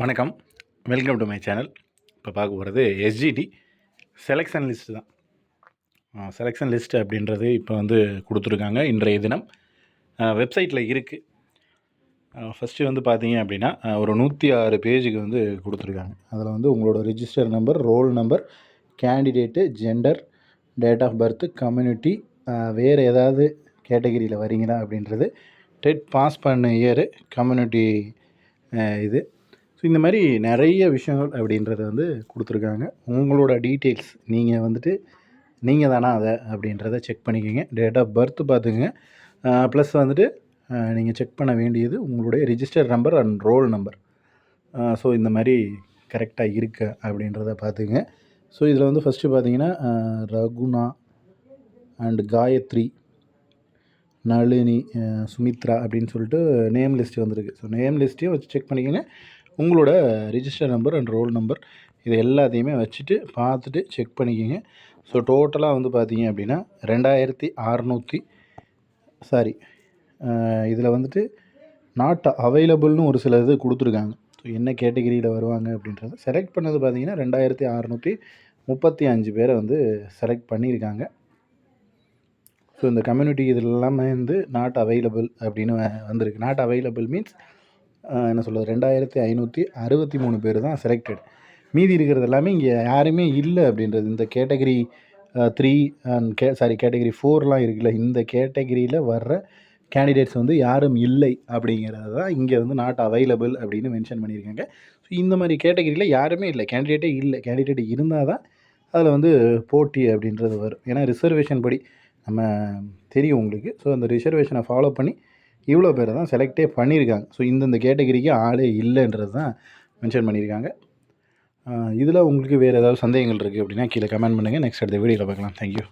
வணக்கம், welcome to my channel. இப்போ பார்க்க போகிறது எஸ்ஜிடி செலெக்ஷன் லிஸ்ட்டு தான். செலெக்ஷன் லிஸ்ட் அப்படின்றது இப்போ வந்து கொடுத்துருக்காங்க. இன்றைய தினம் வெப்சைட்டில் இருக்குது. ஃபஸ்ட்டு வந்து பார்த்தீங்க அப்படின்னா ஒரு 106 பேஜுக்கு வந்து கொடுத்துருக்காங்க. அதில் வந்து உங்களோட register number, roll number, candidate, gender, date of birth, community, வேறு ஏதாவது கேட்டகிரியில் வரீங்களா அப்படின்றது, டெட் பாஸ் பண்ண இயரு, கம்யூனிட்டி இது. ஸோ இந்த மாதிரி நிறைய விஷயங்கள் அப்படின்றத வந்து கொடுத்துருக்காங்க. உங்களோட டீட்டெயில்ஸ் நீங்கள் வந்துட்டு நீங்கள் தானா அதை அப்படின்றத செக் பண்ணிக்கோங்க. டேட் ஆஃப் பர்த் பார்த்துக்குங்க. ப்ளஸ் வந்துட்டு நீங்கள் செக் பண்ண வேண்டியது உங்களுடைய register number and roll number. So இந்த மாதிரி கரெக்டாக இருக்கா அப்படின்றத பார்த்துக்குங்க. ஸோ இதில் வந்து ஃபஸ்ட்டு பார்த்தீங்கன்னா ரகுணா அண்ட் காயத்ரி, நளினி, சுமித்ரா அப்படின்னு சொல்லிட்டு நேம் லிஸ்ட்டு வந்திருக்கு. ஸோ நேம் லிஸ்ட்டையும் வச்சு செக் பண்ணிக்கோங்க. உங்களோட register number and roll number இது எல்லாத்தையுமே வச்சுட்டு பார்த்துட்டு செக் பண்ணிக்கோங்க. ஸோ டோட்டலாக வந்து பார்த்தீங்க அப்படின்னா 2600 இதில் வந்துட்டு நாட் அவைலபிள்னு ஒரு சில இது கொடுத்துருக்காங்க. ஸோ என்ன கேட்டகிரியில் வருவாங்க அப்படின்றத செலக்ட் பண்ணது பார்த்தீங்கன்னா 2635 பேரை வந்து செலக்ட் பண்ணியிருக்காங்க. ஸோ இந்த கம்யூனிட்டி இதில் எல்லாமே வந்து நாட் அவைலபிள் அப்படின்னு வந்திருக்கு. நாட் அவைலபிள் மீன்ஸ் என்ன சொல்கிறது, 2563 பேர் தான் செலக்டட். மீதி இருக்கிறது எல்லாமே இங்கே யாருமே இல்லை அப்படின்றது. இந்த கேட்டகிரி 3 அண்ட் கேட்டகிரி 4லாம் இருக்குல்ல, இந்த கேட்டகிரியில் வர்ற கேண்டிடேட்ஸ் வந்து யாரும் இல்லை அப்படிங்கிறது தான் இங்கே வந்து நாட் அவைலபிள் அப்படின்னு மென்ஷன் பண்ணியிருக்காங்க. ஸோ இந்த மாதிரி கேட்டகிரியில் யாருமே இல்லை, கேண்டிடேட்டே இல்லை. கேண்டிடேட் இருந்தால் தான் அதில் வந்து போட்டி அப்படின்றது வரும். ஏன்னா ரிசர்வேஷன் படி நம்ம தெரியும் உங்களுக்கு. ஸோ அந்த ரிசர்வேஷனை ஃபாலோ பண்ணி இவ்வளோ பேரை தான் செலக்டே பண்ணியிருக்காங்க. ஸோ இந்தந்த கேட்டகிரிக்கு ஆளே இல்லைன்றது தான் மென்ஷன் பண்ணியிருக்காங்க. இதில் உங்களுக்கு வேறு ஏதாவது சந்தேகங்கள் இருக்குது அப்படின்னா கீழே கமெண்ட் பண்ணுங்கள். நெக்ஸ்ட் அடுத்த வீடியோவில் பார்க்கலாம். தேங்க்யூ.